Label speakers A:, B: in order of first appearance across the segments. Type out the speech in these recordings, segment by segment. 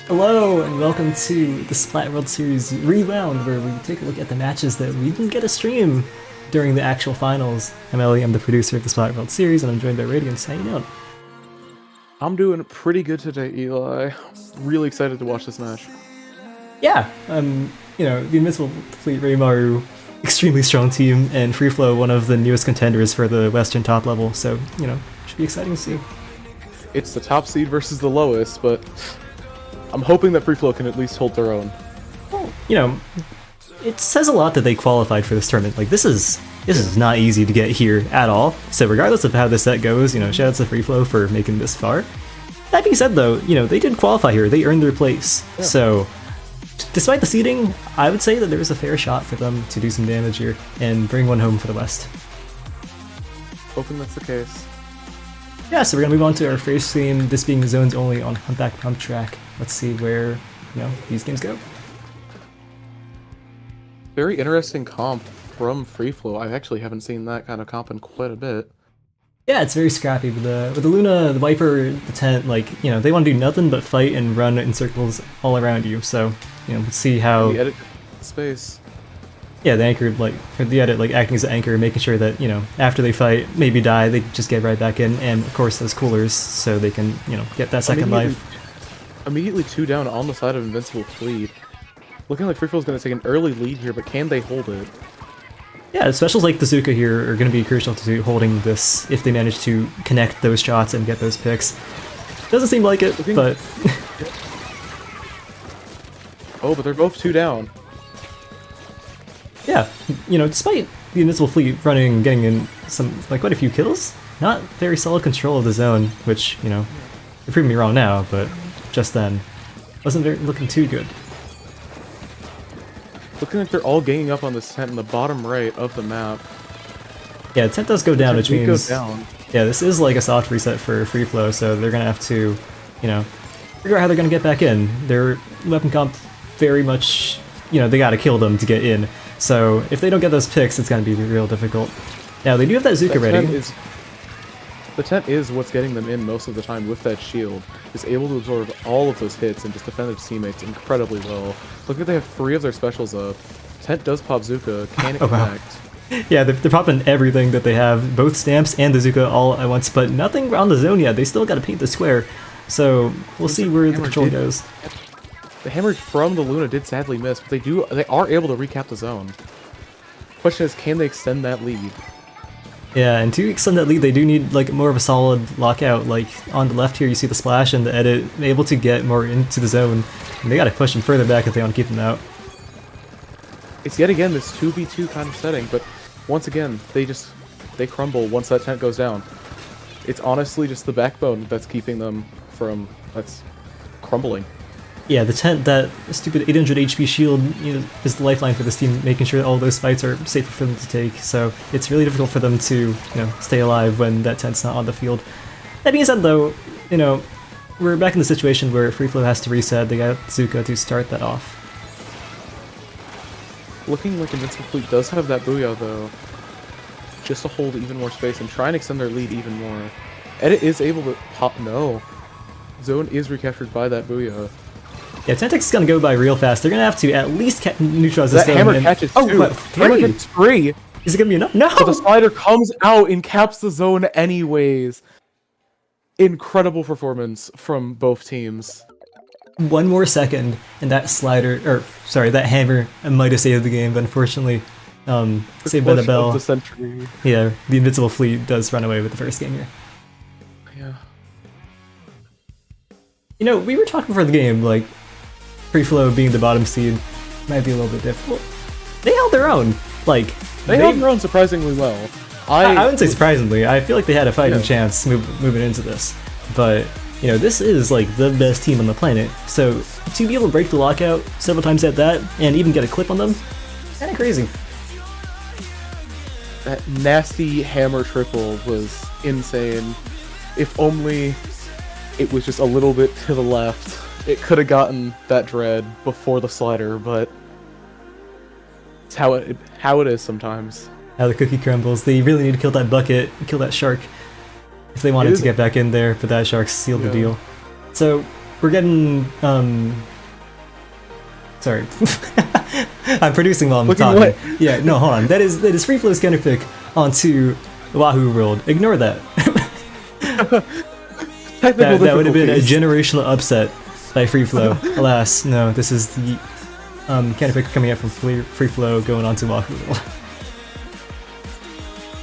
A: Hello and welcome to the Splat World Series REWOUND, where we take a look at the matches that we didn't get to stream during the actual finals. I'm Ellie, I'm the producer of the Splat World Series, and I'm joined by Radiance. How you doing?
B: I'm doing pretty good today, Eli. Really excited to watch this match.
A: Yeah, the Invincible Fleet Rei Maru, extremely strong team, and FreeFlow, one of the newest contenders for the Western top level, so, should be exciting to see.
B: It's the top seed versus the lowest, but I'm hoping that FreeFlow can at least hold their own.
A: Well, it says a lot that they qualified for this tournament. Like, this is not easy to get here at all. So regardless of how this set goes, shout out to FreeFlow for making this far. That being said, though, they did qualify here. They earned their place. Yeah. So despite the seeding, I would say that there was a fair shot for them to do some damage here and bring one home for the West.
B: Hoping that's the case.
A: Yeah, so we're gonna move on to our first game, this being zones only on Humpback Pump Track. Let's see where, these games go.
B: Very interesting comp from FreeFlow. I actually haven't seen that kind of comp in quite a bit.
A: Yeah, it's very scrappy. With the Luna, the Viper, the Tent, they want to do nothing but fight and run in circles all around you. So, let's see how...
B: The edit space.
A: Yeah, the anchor, the edit, acting as an anchor, making sure that, after they fight, maybe die, they just get right back in. And, of course, those coolers, so they can, get that second life.
B: Immediately 2 down on the side of Invincible Fleet. Looking like FreeFlow's going to take an early lead here, but can they hold it?
A: Yeah, specials like the Zuka here are going to be crucial to holding this if they manage to connect those shots and get those picks. Doesn't seem like it, but...
B: Oh, but they're both 2 down.
A: Yeah, despite the Invincible Fleet getting in quite a few kills, not very solid control of the zone, which, you're proving me wrong now, but just then, wasn't looking too good.
B: Looking like they're all ganging up on this tent in the bottom right of the map.
A: Yeah, tent does go down, which means...
B: Yeah,
A: this is like a soft reset for FreeFlow, so they're gonna have to, figure out how they're gonna get back in. Their weapon comp very much, they gotta kill them to get in. So if they don't get those picks, it's gonna be real difficult. Now, they do have that Zuka ready.
B: The tent is what's getting them in most of the time with that shield. Is able to absorb all of those hits and just defend its teammates incredibly well. Look at they have 3 of their specials up. Tent does pop Zuka, can it connect?
A: Wow. Yeah, they're popping everything that they have, both stamps and the Zuka all at once, but nothing on the zone yet. They still gotta paint the square. So we'll see where the control goes.
B: The hammer from the Luna did sadly miss, but they are able to recap the zone. Question is, can they extend that lead?
A: Yeah, and to extend that lead, they do need more of a solid lockout. Like on the left here, you see the splash and the edit, able to get more into the zone. And they gotta push them further back if they want to keep them out.
B: It's yet again this 2v2 kind of setting, but once again, they crumble once that tent goes down. It's honestly just the backbone that's keeping them that's crumbling.
A: Yeah, the tent, that stupid 800 HP shield, is the lifeline for this team, making sure that all those fights are safer for them to take. So it's really difficult for them to, stay alive when that tent's not on the field. That being said, though, we're back in the situation where FreeFlow has to reset. They got Zuka to start that off.
B: Looking like Invincible Fleet does have that Booyah, though, just to hold even more space and try and extend their lead even more. Edit is able to pop. No. Zone is recaptured by that Booyah.
A: Yeah, Tentex is gonna go by real fast. They're gonna have to at least neutralize this zone.
B: That hammer catches 2. Hammer catches 3.
A: Is it gonna be enough? No!
B: But the slider comes out and caps the zone anyways. Incredible performance from both teams.
A: One more second, and that that hammer might have saved the game, but unfortunately, saved by the bell.
B: The century.
A: Yeah, the Invincible Fleet does run away with the first game here.
B: Yeah.
A: We were talking before the game, FreeFlow being the bottom seed might be a little bit difficult. They held their own.
B: They held their own surprisingly well.
A: I wouldn't say surprisingly. I feel like they had a fighting chance moving into this. But, this is the best team on the planet. So to be able to break the lockout several times at that and even get a clip on them, kinda crazy.
B: That nasty hammer triple was insane. If only it was just a little bit to the left. It could have gotten that dread before the slider, but it's how it is sometimes.
A: How the cookie crumbles. They really need to kill that bucket, kill that shark. if they wanted to get back in there, but that Sharks sealed the deal. So we're getting sorry. I'm producing while I'm talking. What? Yeah, no, hold on. That is FreeFlow's counter pick onto Wahoo World. Ignore that. that would have been a generational upset by FreeFlow. Alas, no, this is the counter pick coming up from FreeFlow going on to Wahoo World.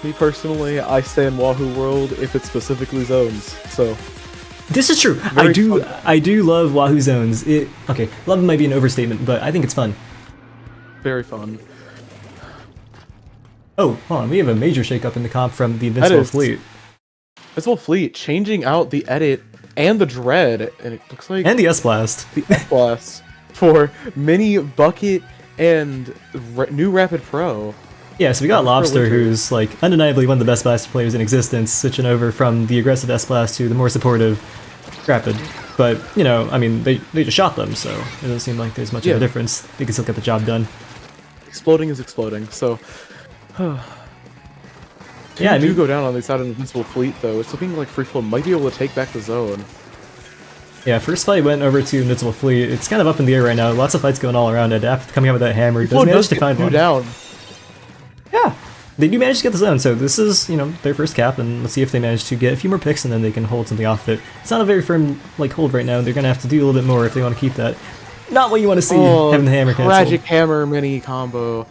B: Me personally, I stand Wahoo World if it's specifically zones, so...
A: This is true. I do love Wahoo zones. Okay, love might be an overstatement, but I think it's fun.
B: Very fun.
A: Oh, hold on. We have a major shakeup in the comp from the Invincible Fleet.
B: Invincible Fleet changing out the edit and the dread, and it looks like...
A: And the S-Blast.
B: The S-Blast for Mini, Bucket, and new Rapid Pro.
A: Yeah, so we got Lobster, who's like undeniably one of the best blaster players in existence, switching over from the aggressive S-Blast to the more supportive Rapid. But, you know, I mean, they just shot them, so it doesn't seem like there's much of a difference. They can still get the job done.
B: Exploding is exploding, so... yeah, I do go down on the side of Invincible Fleet, though. It's looking like FreeFlow might be able to take back the zone.
A: Yeah, first fight went over to Invincible Fleet. It's kind of up in the air right now. Lots of fights going all around. Adapt coming out with that hammer. Does manage to find one.
B: Down.
A: Yeah, they do manage to get the zone, so this is, you know, their first cap, and let's see if they manage to get a few more picks and then they can hold something off it. It's not a very firm, like, hold right now. They're going to have to do a little bit more if they want to keep that. Not what you want to see, having the hammer cancel.
B: Tragic hammer mini combo.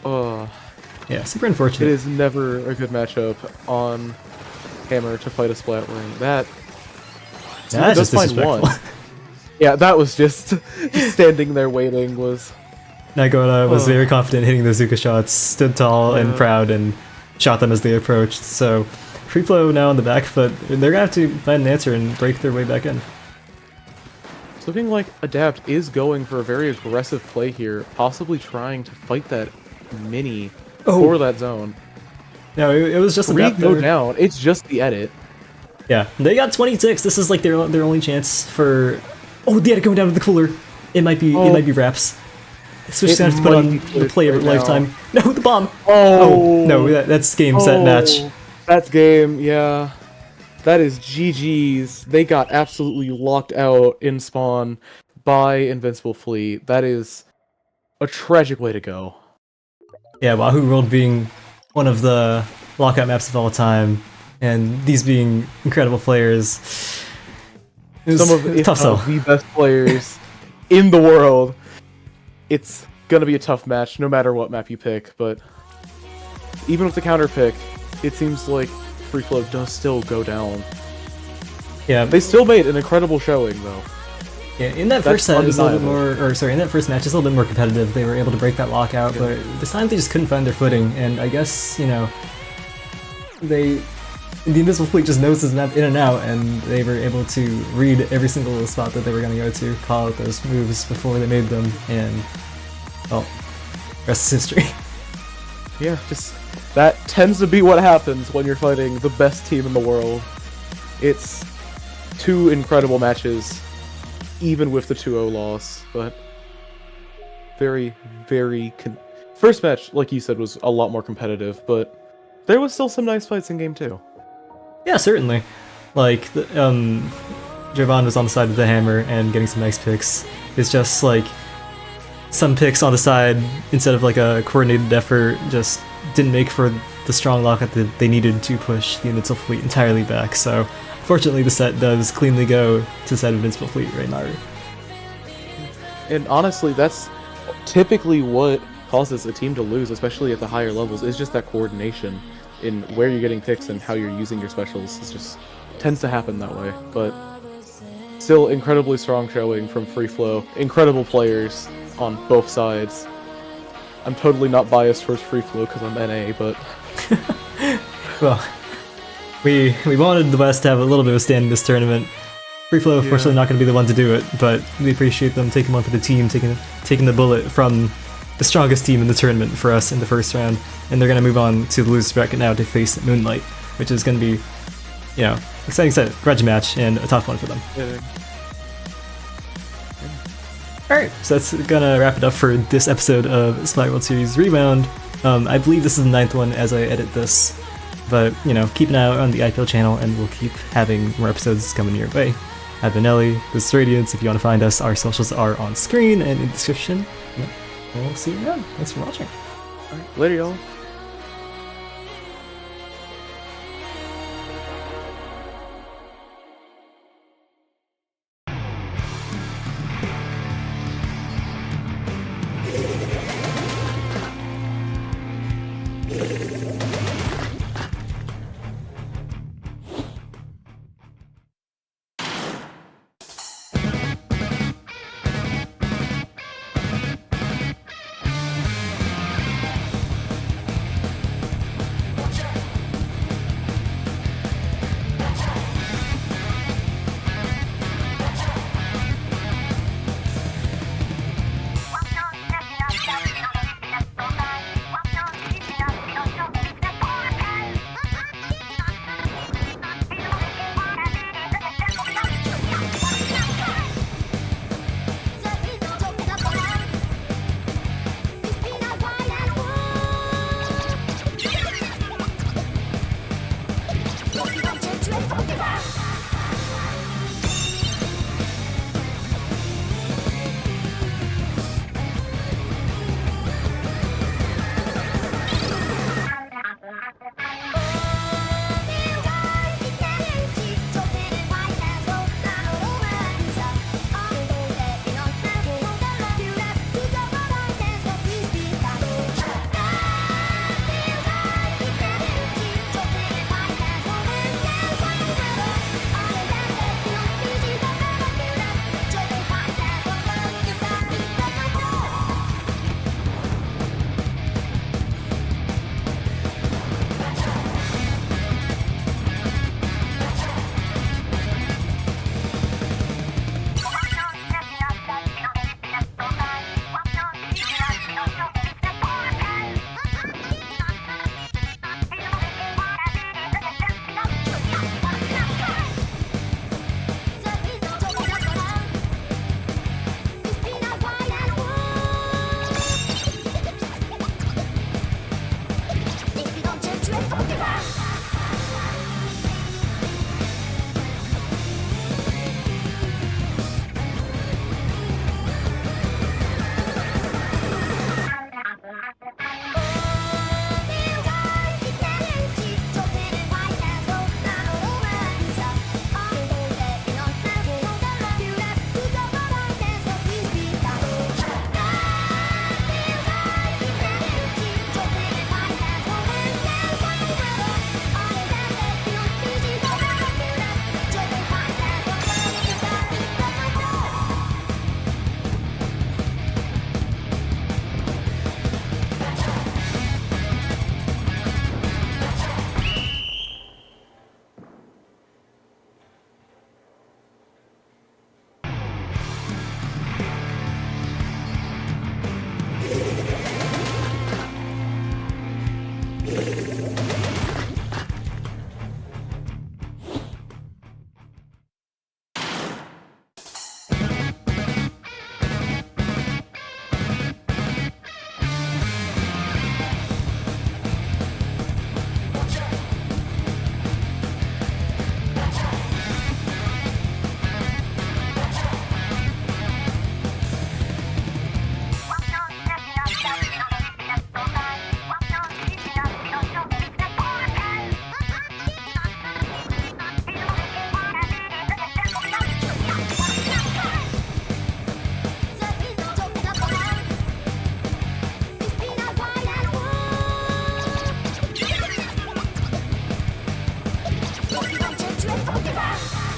A: Yeah, super unfortunate.
B: It is never a good matchup on hammer to fight a Splat ring. That's
A: just disrespectful.
B: Yeah, that was just standing there waiting was...
A: Nagona was very confident hitting the Zuka shots, stood tall and proud, and shot them as they approached. So, FreeFlow now on the back foot. They're gonna have to find an answer and break their way back in.
B: It's looking like Adapt is going for a very aggressive play here, possibly trying to fight that mini for that zone.
A: No, it was just Adapt.
B: Go down. It's just the edit.
A: Yeah, they got 26. This is like their only chance for. Oh, the edit going down to the cooler. It might be Raps. Switch down to put on the play of lifetime. No, the bomb! Oh no, that's game, set, match.
B: That's game, yeah. That is GG's. They got absolutely locked out in spawn by Invincible Fleet. That is a tragic way to go.
A: Yeah, Wahoo World being one of the lockout maps of all time, and these being incredible players.
B: Some of the best players in the world. It's gonna be a tough match, no matter what map you pick, but even with the counter pick, it seems like FreeFlow does still go down.
A: Yeah,
B: they still made an incredible showing, though.
A: Yeah, in that first set, it was a little bit more, in that first match, it's a little bit more competitive. They were able to break that lockout, but this time they just couldn't find their footing, and I guess, you know, the Invincible Fleet just knows this map in and out, and they were able to read every single spot that they were going to go to, call out those moves before they made them, and, well, rest is history.
B: Yeah, that tends to be what happens when you're fighting the best team in the world. It's two incredible matches, even with the 2-0 loss, but very, very... First match, like you said, was a lot more competitive, but there was still some nice fights in game 2.
A: Yeah, certainly. Like, Jovan was on the side of the hammer and getting some nice picks. It's just like some picks on the side instead of like a coordinated effort just didn't make for the strong lockout that they needed to push the Invincible Fleet entirely back. So, fortunately, the set does cleanly go to the side of Invincible Fleet Rei Maru.
B: And honestly, that's typically what causes a team to lose, especially at the higher levels, is just that coordination in where you're getting picks and how you're using your specials. It just tends to happen that way, but still incredibly strong showing from FreeFlow. Incredible players on both sides. I'm totally not biased towards FreeFlow because I'm NA, but...
A: Well, we wanted the West to have a little bit of a stand in this tournament. FreeFlow, unfortunately, not going to be the one to do it, but we appreciate them taking one for the team, taking the bullet from the strongest team in the tournament for us in the first round, and they're going to move on to the loser's bracket now to face Moonlight, which is going to be, you know, exciting set, grudge match, and a tough one for them. Alright, so that's going to wrap it up for this episode of Splat World Series REWOUND. I believe this is the 9th one as I edit this. But, you know, keep an eye out on the IPL channel, and we'll keep having more episodes coming your way. I've been Ellie, this is Radiance. If you want to find us, our socials are on screen and in the description. Yeah, we'll see you around. Thanks for watching.
B: Alright, later, y'all.
C: Pokemon!